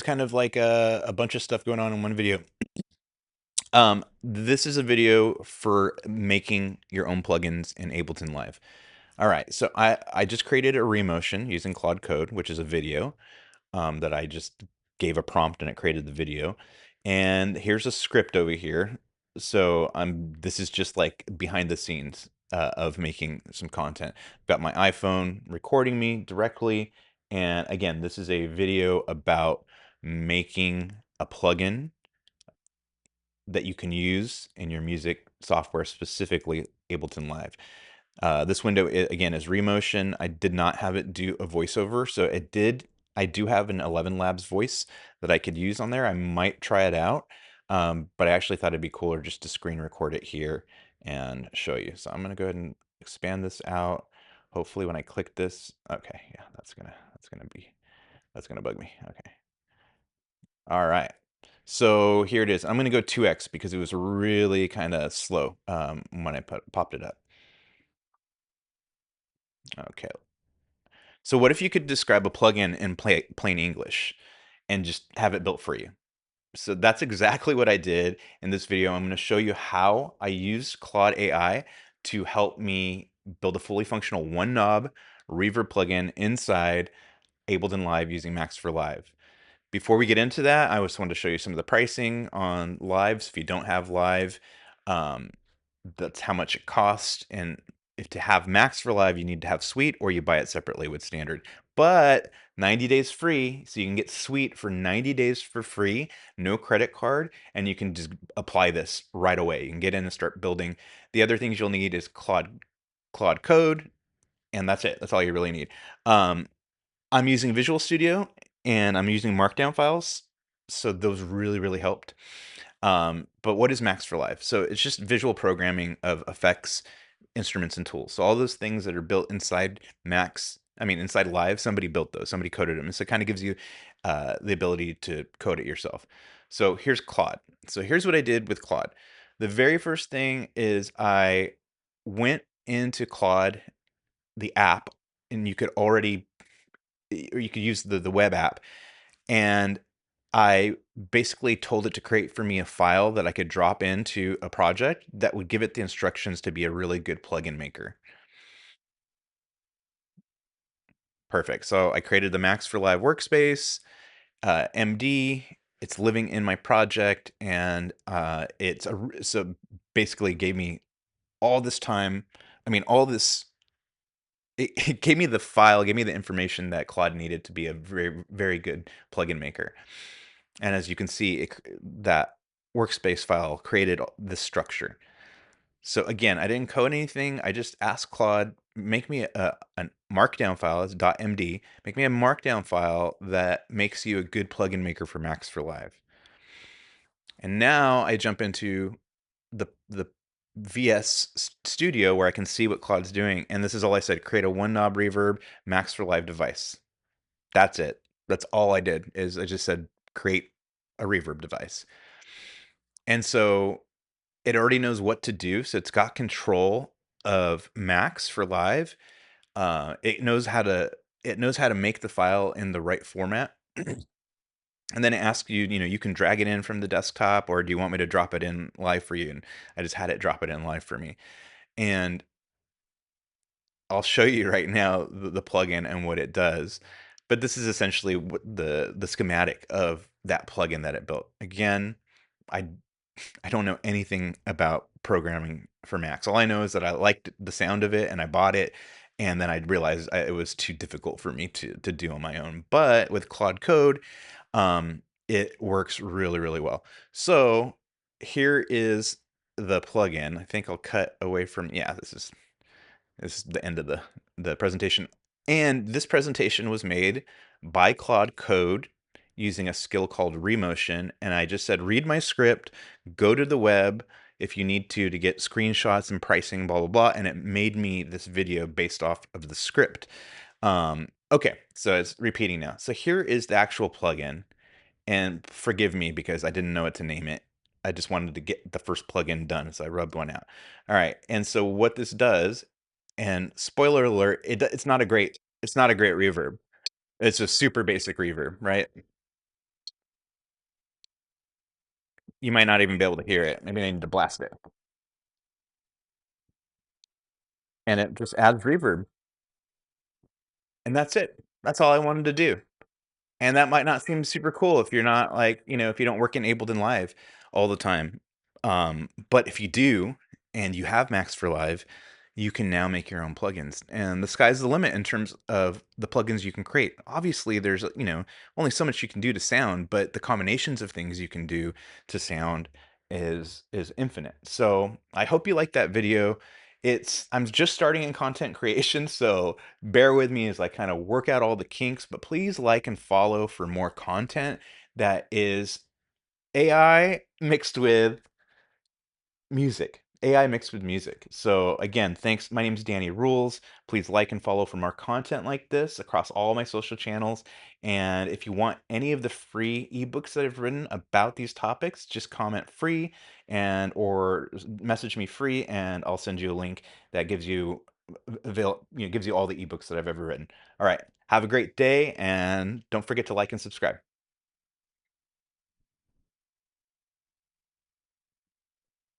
kind of like a bunch of stuff going on in one video. This is a video for making your own plugins in Ableton Live. All right, so I just created a remotion using Claude Code, which is a video that I just gave a prompt and it created the video. And here's a script over here. So this is just like behind the scenes of making some content. Got my iPhone recording me directly, and again, this is a video about making a plugin that you can use in your music software, specifically Ableton Live. This window, again, is Remotion. I did not have it do a voiceover, so it did. I do have an 11 Labs voice that I could use on there. I might try it out, but I actually thought it'd be cooler just to screen record it here and show you. So I'm gonna go ahead and expand this out. Hopefully, when I click this, okay, yeah, that's gonna bug me. Okay, all right. So here it is. I'm gonna go 2x because it was really kind of slow when I popped it up. Okay, so what if you could describe a plugin in plain English and just have it built for you? So that's exactly what I did in this video. I'm going to show you how I used Claude AI to help me build a fully functional one knob reverb plugin inside Ableton Live using Max for Live. Before we get into that, I just wanted to show you some of the pricing on lives. If you don't have live, um, that's how much it costs. And if to have Max for Live, you need to have Suite, or you buy it separately with Standard. But 90 days free, so you can get Suite for 90 days for free, no credit card, and you can just apply this right away. You can get in and start building. The other things you'll need is Claude Code, and that's it. That's all you really need. Um, I'm using Visual Studio and I'm using Markdown files, so those really helped. But what is Max for Live? So it's just visual programming of effects, instruments, and tools. So all those things that are built inside Max, I mean inside Live, somebody built those, somebody coded them. So it kind of gives you the ability to code it yourself. So here's Claude. So here's what I did with Claude. The very first thing is I went into Claude, the app, and you could already, or you could use the web app, and I basically told it to create for me a file that I could drop into a project that would give it the instructions to be a really good plugin maker. Perfect. So I created the Max for Live workspace, MD. It's living in my project, and so basically gave me all this time. I mean, all this. It gave me the file, gave me the information that Claude needed to be a very good plugin maker. And as you can see, that workspace file created this structure. So again, I didn't code anything. I just asked Claude, make me a markdown file, it's .md, make me a markdown file that makes you a good plugin maker for Max for Live. And now I jump into the VS Studio where I can see what Claude's doing. And this is all I said, create a one knob reverb Max for Live device. That's it. That's all I did, is I just said, create a reverb device. And so it already knows what to do. So it's got control of Max for Live. It knows how to make the file in the right format. And then it asks you, you can drag it in from the desktop, or do you want me to drop it in live for you? And I just had it drop it in live for me. And I'll show you right now the plugin and what it does. But this is essentially what the schematic of that plugin that it built. Again, I I don't know anything about programming for Macs. All I know is that I liked the sound of it and I bought it, and then I realized it was too difficult for me to do on my own. But with Claude Code, it works really well. So here is the plugin. I think I'll cut away from, yeah, this is the end of the presentation. And this presentation was made by Claude Code using a skill called Remotion. And I just said, read my script, go to the web if you need to get screenshots and pricing, blah, blah, blah. And it made me this video based off of the script. Okay, so it's repeating now. So here is the actual plugin. And forgive me because I didn't know what to name it. I just wanted to get the first plugin done, so I rubbed one out. All right, and so what this does, and spoiler alert, it's not a great reverb. It's a super basic reverb, right? You might not even be able to hear it. Maybe I need to blast it. And it just adds reverb. And that's it. That's all I wanted to do. And that might not seem super cool if you're not like, if you don't work in Ableton Live all the time. But if you do and you have Max for Live, you can now make your own plugins. And the sky's the limit in terms of the plugins you can create. Obviously, there's, only so much you can do to sound, but the combinations of things you can do to sound is infinite. So I hope you like that video. I'm just starting in content creation, so bear with me as I kind of work out all the kinks, but please like and follow for more content that is AI mixed with music. AI mixed with music. So again, thanks. My name is Danny Rules. Please like and follow for more content like this across all my social channels. And if you want any of the free ebooks that I've written about these topics, just comment free and or message me free, and I'll send you a link that gives you gives you all the ebooks that I've ever written. All right. Have a great day, and don't forget to like and subscribe.